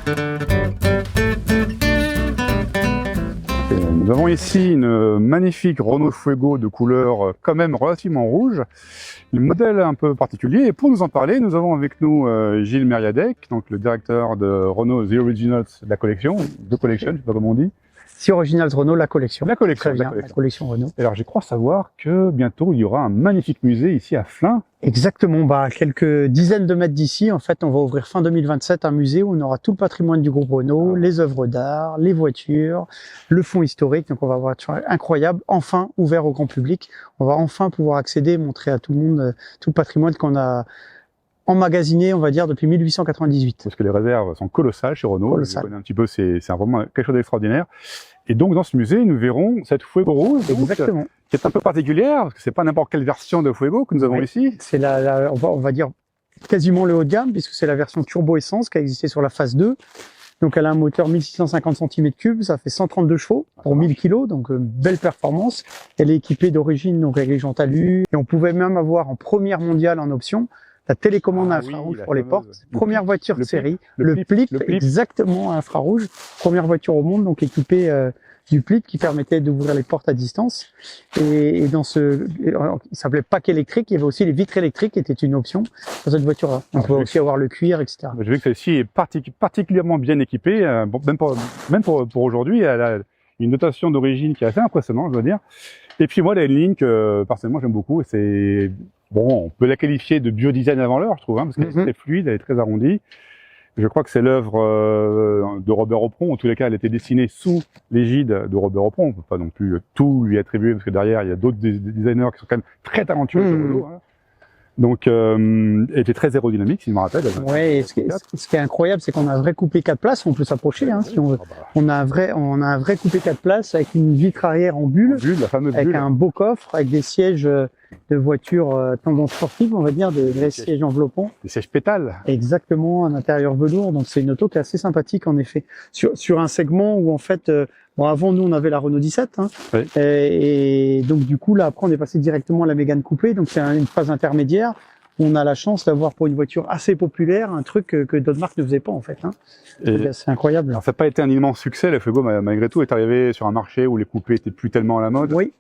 Nous avons ici une magnifique Renault Fuego de couleur quand même relativement rouge, un modèle un peu particulier. Et pour nous en parler, nous avons avec nous Gilles Mériadec, donc le directeur de Renault The Originals, la collection, The Collection, je sais pas comment on dit. The Originals Renault, la collection. La collection, Très bien, la collection Renault. Et alors, je crois savoir que bientôt, il y aura un magnifique musée ici à Flins. Exactement, à quelques dizaines de mètres d'ici, en fait, on va ouvrir fin 2027 un musée où on aura tout le patrimoine du groupe Renault, les œuvres d'art, les voitures, le fonds historique. Donc, on va avoir un truc incroyable, enfin ouvert au grand public. On va enfin pouvoir accéder et montrer à tout le monde tout le patrimoine qu'on a emmagasiné, on va dire, depuis 1898. Parce que les réserves sont colossales chez Renault. Colossal. Je connais un petit peu, c'est vraiment quelque chose d'extraordinaire. Et donc, dans ce musée, nous verrons cette Fuego rouge. Exactement. Donc, qui est un peu particulière, parce que c'est pas n'importe quelle version de Fuego que nous avons ici. C'est on va dire quasiment le haut de gamme, puisque c'est la version turbo essence qui a existé sur la phase 2. Donc, elle a un moteur 1650 cm3, ça fait 132 chevaux pour 1000 kg, donc belle performance. Elle est équipée d'origine donc avec les jantes alu, et on pouvait même avoir en première mondiale en option la télécommande infrarouge pour les portes. Première voiture de série, le PLIP, exactement infrarouge. Première voiture au monde, donc équipée du PLIP qui permettait d'ouvrir les portes à distance. Et dans il s'appelait pack électrique, il y avait aussi les vitres électriques qui étaient une option dans cette voiture-là. On pouvait aussi avoir le cuir, etc. Je veux que celle-ci est particulièrement bien équipée, même pour aujourd'hui, elle a une notation d'origine qui est assez impressionnante, je dois dire. Et puis moi, la ligne que personnellement j'aime beaucoup, c'est bon, on peut la qualifier de biodesign avant l'heure, je trouve, parce qu'elle est très fluide, elle est très arrondie. Je crois que c'est l'œuvre de Robert Opron. En tous les cas, elle a été dessinée sous l'égide de Robert Opron. On peut pas non plus tout lui attribuer parce que derrière, il y a d'autres designers qui sont quand même très talentueux sur Renault. Donc, elle était très aérodynamique, si je me rappelle. Ouais, ce qui est incroyable, c'est qu'on a un vrai coupé 4 places. On peut s'approcher, si on veut. On a un vrai coupé 4 places avec une vitre arrière en bulle, la fameuse avec bulle. un beau coffre, avec des sièges de voitures tendance sportive, on va dire, des vrais sièges enveloppants. Des sièges pétales. Exactement, un intérieur velours. Donc, c'est une auto qui est assez sympathique, en effet. Sur un segment où, en fait, bon, avant, nous, on avait la Renault 17, Oui. et donc, du coup, là, après, on est passé directement à la Mégane coupée. Donc, c'est une phase intermédiaire. On a la chance d'avoir, pour une voiture assez populaire, un truc que d'autres marques ne faisaient pas, en fait. C'est incroyable. Alors, ça n'a pas été un immense succès. La Fuego, malgré tout, est arrivé sur un marché où les coupés étaient plus tellement à la mode. Oui.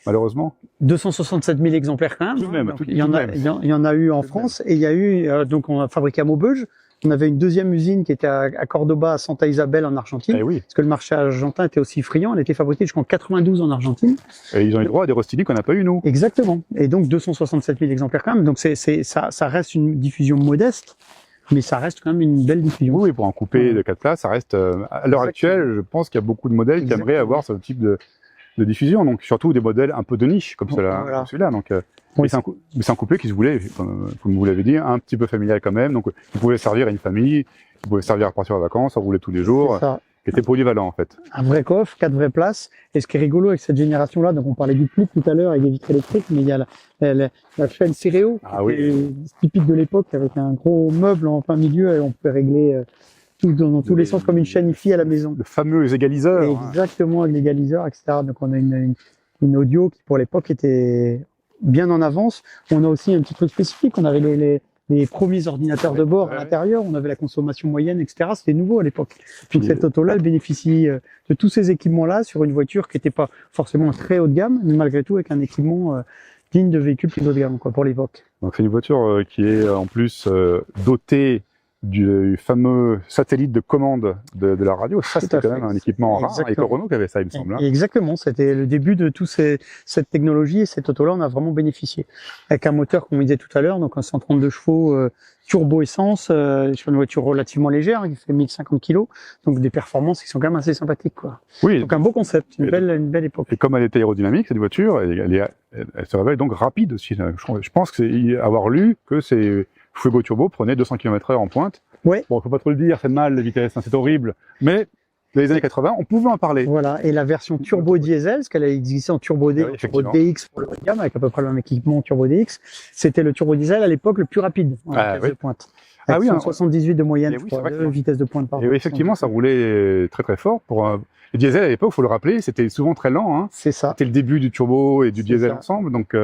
Malheureusement. 267 000 exemplaires quand même. Tout de même, il y en a eu en France, et il y a eu, donc, on a fabriqué à Maubeuge. On avait une deuxième usine qui était à Cordoba, à Santa Isabel en Argentine. Eh oui. Parce que le marché argentin était aussi friand. Elle était fabriquée jusqu'en 92 en Argentine. Et ils ont eu droit à des Rostelli qu'on n'a pas eu, nous. Exactement. Et donc 267 000 exemplaires quand même. Donc ça reste une diffusion modeste, mais ça reste quand même une belle diffusion. Oui, pour un coupé de 4 places, ça reste, à l'heure actuelle, je pense qu'il y a beaucoup de modèles qui aimeraient avoir ce type de diffusion. Donc surtout des modèles un peu de niche, comme celui-là. Donc, oui. Mais c'est un coupé qui se voulait, comme vous l'avez dit, un petit peu familial quand même. Donc, il pouvait servir à une famille, il pouvait servir à partir en vacances, à rouler tous les jours. Qui était polyvalent, en fait. Un vrai coffre, 4 vraies places. Et ce qui est rigolo avec cette génération-là, donc on parlait du PLIP tout à l'heure avec des vitres électriques, mais il y a la chaîne Stéréo, typique de l'époque, avec un gros meuble en plein milieu, et on peut régler dans tous les sens comme une chaîne IFI à la maison. Le fameux égaliseur. Exactement, avec l'égaliseur, etc. Donc on a une audio qui pour l'époque était bien en avance. On a aussi un petit truc spécifique, on avait les premiers ordinateurs de bord à l'intérieur, on avait la consommation moyenne, etc. C'était nouveau à l'époque. Donc cette auto-là, elle bénéficie de tous ces équipements-là sur une voiture qui n'était pas forcément très haut de gamme, mais malgré tout avec un équipement digne de véhicules plus haut de gamme, pour l'époque. Donc c'est une voiture qui est en plus dotée du fameux satellite de commande de la radio. Ça, c'était quand même un équipement rare. Avec le Renault qui avait ça, il me semble. Exactement. C'était le début de cette technologie, et cette auto-là, on a vraiment bénéficié. Avec un moteur, comme on disait tout à l'heure, donc un 132 chevaux turbo essence, sur une voiture relativement légère, qui fait 1050 kg. Donc des performances qui sont quand même assez sympathiques, Oui. Donc un beau concept, une belle époque. Et comme elle est aérodynamique, cette voiture, elle se révèle donc rapide aussi. Je pense que c'est avoir lu que c'est Fuego Turbo prenait 200 km/h en pointe. Ouais. Bon, faut pas trop le dire, c'est mal la vitesse, c'est horrible. Mais dans les années 80, on pouvait en parler. Voilà. Et la version turbo diesel, ce qu'elle a existé en turbo turbo DX pour le haut de gamme, avec à peu près le même équipement turbo DX, c'était le turbo diesel à l'époque le plus rapide en vitesse de pointe. Avec 178 de moyenne, de vitesse de pointe par Et effectivement, ça roulait très très fort. Le diesel à l'époque, faut le rappeler, c'était souvent très lent. C'est ça. C'était le début du turbo et du diesel ensemble. Donc,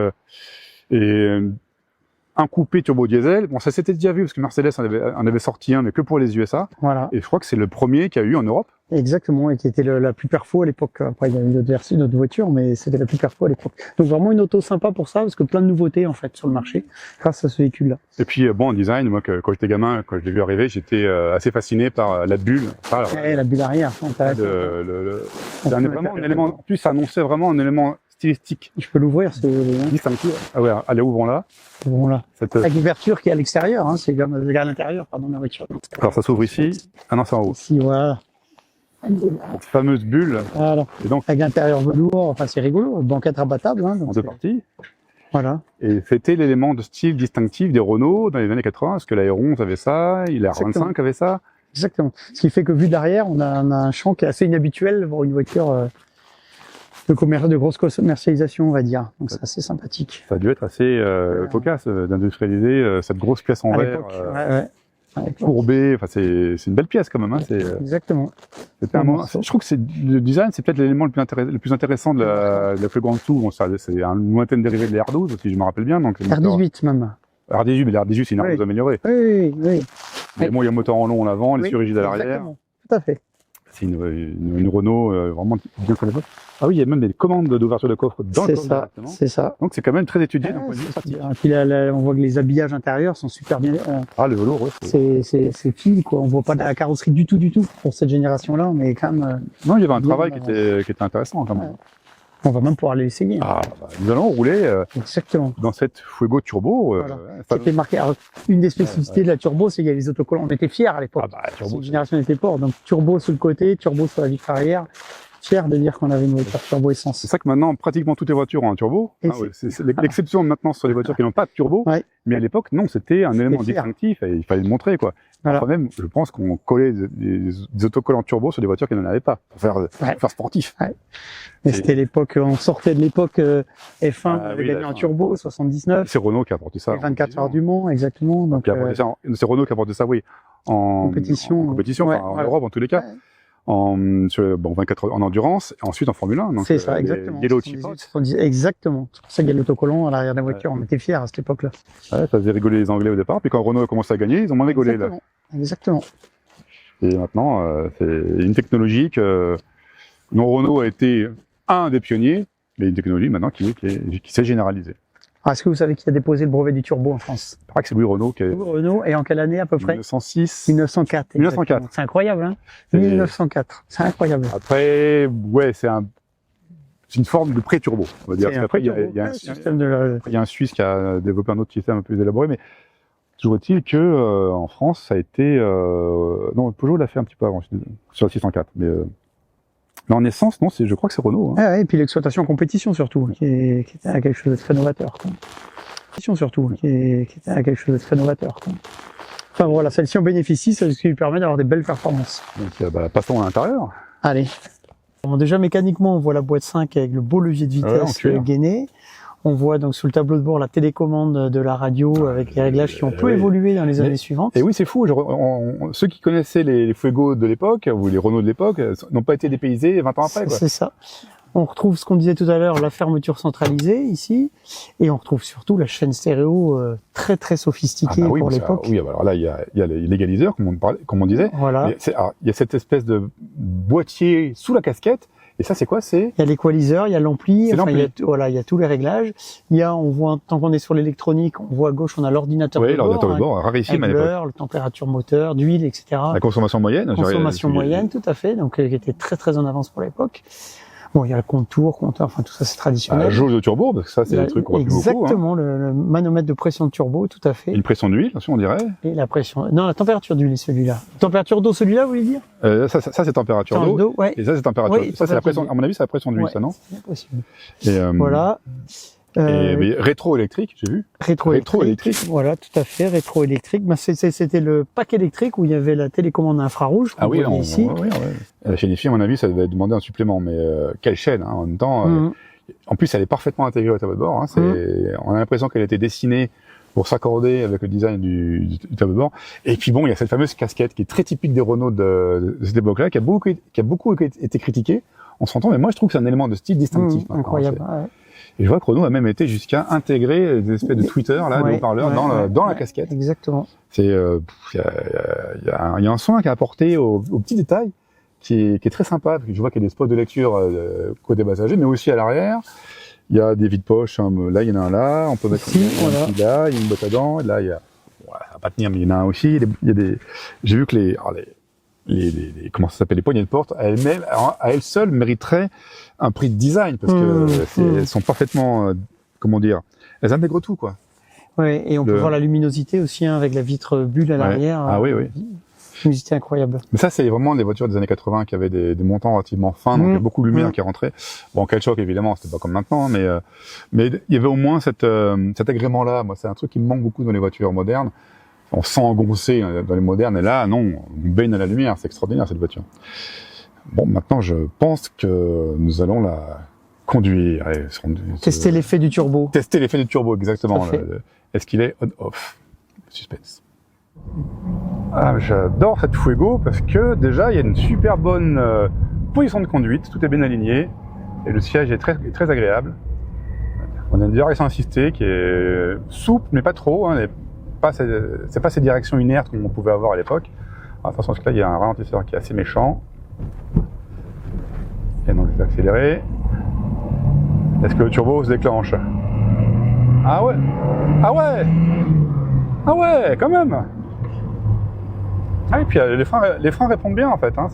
un coupé turbo diesel. Bon, ça s'était déjà vu parce que Mercedes en avait sorti un, mais que pour les USA. Voilà. Et je crois que c'est le premier qu'il y a eu en Europe. Exactement, et qui était la plus perfo à l'époque. Après, il y a eu d'autres versions, d'autres voitures, mais c'était la plus perfo à l'époque. Donc vraiment une auto sympa pour ça, parce que plein de nouveautés en fait sur le marché grâce à ce véhicule-là. Et puis bon, en design, moi quand j'étais gamin, quand je l'ai vu arriver, j'étais assez fasciné par la bulle. La bulle arrière, c'est intéressant. C'est vraiment un élément. En plus, ça annonçait vraiment un élément stylistique. Je peux l'ouvrir, c'est distinctif. Ah ouais, allez, ouvrons-la. Bon là. Cette... Avec l'ouverture qui est à l'extérieur, hein, c'est comme à l'intérieur, pardon, la voiture. Alors ça s'ouvre ici. Ah non, c'est en haut. Ici, voilà. Cette fameuse bulle. Voilà. Et donc, avec l'intérieur velours, enfin c'est rigolo, banquette rabattable. Hein, en deux parties. Voilà. Et c'était l'élément de style distinctif des Renault dans les années 80, parce que la R11 avait ça, la R25 avait ça. Exactement. Ce qui fait que vu derrière, on a un champ qui est assez inhabituel pour une voiture de grosse commercialisation, on va dire. Donc c'est assez sympathique. Ça a dû être assez cocasse d'industrialiser cette grosse pièce en verre. Courbée, enfin c'est une belle pièce quand même. Hein, exactement. C'était un moment. Je trouve que le design, c'est peut-être l'élément le plus intéressant de la plus grande tour. Bon, c'est un lointaine dérivé de la R12, si je me rappelle bien. Donc R18 même. R18, mais la R18 c'est une R12 améliorée. Oui. Mais bon, il y a un moteur en long en avant, les surigides à l'arrière. Exactement. Tout à fait. C'est une Renault vraiment bien fait. Ah oui, il y a même des commandes d'ouverture de coffre dans le coffre directement. C'est ça. Donc c'est quand même très étudié d'un point de vue pratique. Puis on voit que les habillages intérieurs sont super bien. Le velours, ouais. C'est fil, quoi. On voit pas de la carrosserie du tout pour cette génération-là, mais quand même. Non, il y avait un travail qui était intéressant quand même. On va même pouvoir l'essayer. Nous allons rouler exactement dans cette Fuego Turbo. Qui était marqué. Alors, une des spécificités de la Turbo, c'est qu'il y a les autocollants. On était fiers à l'époque. Cette génération n'était pas. Donc Turbo sur le côté, Turbo sur la vitre arrière. Fier de dire qu'on avait une voiture turbo essence. C'est ça que maintenant, pratiquement toutes les voitures ont un turbo. C'est l'exception maintenant sur les voitures qui n'ont pas de turbo. Mais à l'époque, non, c'était un élément distinctif et il fallait le montrer, quoi. Enfin, même, je pense qu'on collait des autocollants turbo sur des voitures qui n'en avaient pas, pour faire sportif. Mais c'était l'époque, on sortait de l'époque F1, on avait gagné un turbo, 79. C'est Renault qui a apporté ça. 24 heures du Mans, exactement. Donc, c'est Renault qui a apporté ça, oui. En compétition, en Europe, en tous les cas. En 24 heures en endurance, et ensuite en Formule 1. C'est ça, exactement. Exactement. C'est pour ça qu'il y a l'autocollant à l'arrière de la voiture. On était fiers à cette époque-là. Ça faisait rigoler les Anglais au départ. Puis quand Renault a commencé à gagner, ils ont moins rigolé. Exactement. Et maintenant, c'est une technologie dont Renault a été un des pionniers, mais une technologie maintenant qui s'est généralisée. Est-ce que vous savez qui a déposé le brevet du turbo en France? Je crois que c'est Louis Renault. Louis Renault, et en quelle année à peu près? 1906. 1904. 1904. C'est incroyable, hein? 1904. C'est incroyable. Après, ouais, c'est une forme de pré-turbo, on va dire. Après, il y a un Suisse qui a développé un autre système un peu plus élaboré, mais toujours est-il que en France, ça a été non, Peugeot l'a fait un petit peu avant sur le 604, mais en essence, non, je crois que c'est Renault. Hein. Et puis l'exploitation compétition surtout, qui était quelque chose de très novateur. Compétition surtout, qui était quelque chose de très novateur. Enfin voilà, celle-ci en bénéficie, c'est ce qui lui permet d'avoir des belles performances. Donc passons à l'intérieur. Allez. Bon, déjà mécaniquement, on voit la boîte 5 avec le beau levier de vitesse gainé. On voit donc sous le tableau de bord la télécommande de la radio avec les réglages qui ont peu évolué dans les années suivantes. Et oui, c'est fou. Ceux qui connaissaient les Fuego de l'époque ou les Renault de l'époque n'ont pas été dépaysés 20 ans après. C'est ça. On retrouve ce qu'on disait tout à l'heure, la fermeture centralisée ici, et on retrouve surtout la chaîne stéréo très très sophistiquée pour l'époque. Oui, alors là il y a l'égaliseur comme on disait. Voilà. Il y a cette espèce de boîtier sous la casquette. Et ça, c'est quoi? Il y a l'équaliseur, il y a l'ampli, il y a tous les réglages. On voit, tant qu'on est sur l'électronique, on voit à gauche, on a l'ordinateur de bord. L'ordinateur de bord, rarissime à l'époque. La température moteur, d'huile, etc. La consommation moyenne. Moyenne, tout à fait. Donc, qui était très très en avance pour l'époque. Bon, il y a le compteur, enfin tout ça c'est traditionnel. La jauge de turbo, parce que ça c'est des trucs qu'on voit plus beaucoup. Exactement, le manomètre de pression de turbo, tout à fait. Une pression d'huile, attention on dirait. Et la pression, non, la température d'huile celui-là. Température d'eau celui-là, vous voulez dire? Ça c'est température d'eau. Et ça c'est température. Ça c'est la pression. À mon avis c'est la pression d'huile, ça non? C'est possible. Et voilà. Mais rétro-électrique, j'ai vu. Rétro-électrique. Voilà, tout à fait, rétro-électrique. C'était le pack électrique où il y avait la télécommande infrarouge. Ici. La chaîne IFI, à mon avis, ça devait demander un supplément, mais quelle chaîne, hein, en même temps. En plus, elle est parfaitement intégrée au tableau de bord. Hein, on a l'impression qu'elle a été dessinée pour s'accorder avec le design du tableau de bord. Et puis bon, il y a cette fameuse casquette qui est très typique des Renault de cette époque-là, qui a beaucoup été critiquée. On s'entend, mais moi je trouve que c'est un élément de style distinctif. Incroyable. Et je vois que Renault a même été jusqu'à intégrer des espèces de tweeters, là, de haut-parleurs dans la casquette. Exactement. C'est, il y a un soin qui est apporté aux petits détails qui est très sympa, parce que je vois qu'il y a des spots de lecture côté passager, mais aussi à l'arrière. Il y a des vides-poches, hein, là il y en a un là, on peut mettre Ici, voilà. un là, il y a une boîte à dents, et là il y a, bon, ça va pas tenir, mais il y en a un aussi, il y a des, j'ai vu que comment ça s'appelle, les poignées de porte, à elles seules mériteraient un prix de design, parce que elles sont parfaitement, comment dire, elles intègrent tout, quoi. Ouais, et on peut voir la luminosité aussi, hein, avec la vitre bulle à l'arrière. Ah oui, oui. Luminosité incroyable. Mais ça, c'est vraiment des voitures des années 80 qui avaient des montants relativement fins, donc il y a beaucoup de lumière qui rentrait. Bon, quel choc, évidemment, c'était pas comme maintenant, mais il y avait au moins cet agrément-là. Moi, c'est un truc qui me manque beaucoup dans les voitures modernes. On sent engoncé dans les modernes, et là, non, on baigne à la lumière. C'est extraordinaire, cette voiture. Bon, maintenant, je pense que nous allons la conduire. Tester l'effet du turbo. Tester l'effet du turbo, exactement. Est-ce qu'il est on-off? Suspense. Ah, j'adore cette Fuego parce que déjà il y a une super bonne position de conduite, tout est bien aligné et le siège est très agréable. On a une direction assistée qui est souple mais pas trop, hein, c'est pas ces directions inertes comme on pouvait avoir à l'époque. Attention parce que là il y a un ralentisseur qui est assez méchant. Et donc je vais accélérer. Est-ce que le turbo se déclenche? Ah ouais! Ah ouais! Ah ouais, quand même! Ah, et puis les freins répondent bien en fait. Hein,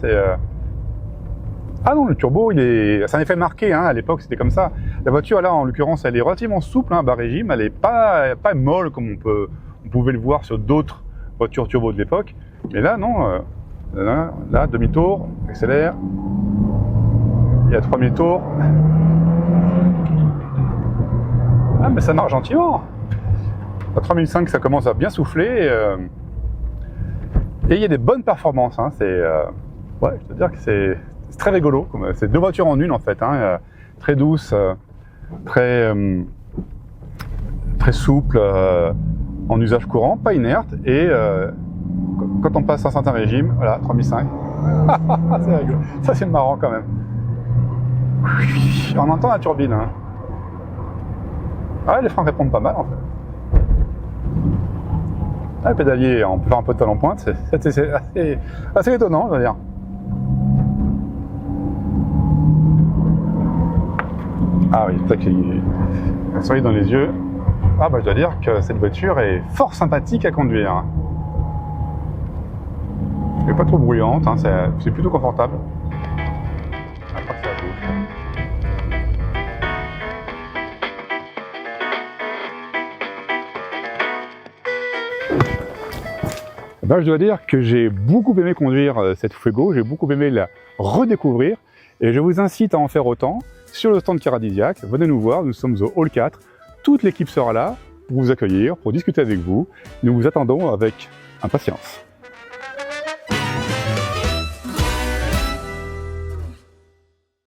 Ah non, le turbo, c'est un effet marqué. Hein, à l'époque, c'était comme ça. La voiture là, en l'occurrence, elle est relativement souple, hein, bas régime. Elle est pas molle comme on pouvait le voir sur d'autres voitures turbo de l'époque. Mais là, non. Là, demi-tour, accélère. Il y a 3 demi-tours. Ah, mais ça marche gentiment. À 3005, ça commence à bien souffler. Et il y a des bonnes performances. Hein, ouais, je veux dire que c'est très rigolo. C'est deux voitures en une en fait. Hein, très douce, très souple, en usage courant, pas inerte. Et quand on passe un certain régime, voilà, 3005. C'est rigolo. Ça c'est marrant quand même. On entend la turbine. Hein. Ah, les freins répondent pas mal en fait. Ah, le pédalier, on peut faire un peu de talon pointe, c'est assez étonnant, je veux dire. Ah oui, c'est ça qui sourire dans les yeux. Ah bah je dois dire que cette voiture est fort sympathique à conduire. Elle n'est pas trop bruyante, hein, c'est plutôt confortable. Après c'est à gauche. Ben, je dois dire que j'ai beaucoup aimé conduire cette Fuego, j'ai beaucoup aimé la redécouvrir et je vous incite à en faire autant sur le stand Caradisiac. Venez nous voir, nous sommes au Hall 4, toute l'équipe sera là pour vous accueillir, pour discuter avec vous. Nous vous attendons avec impatience.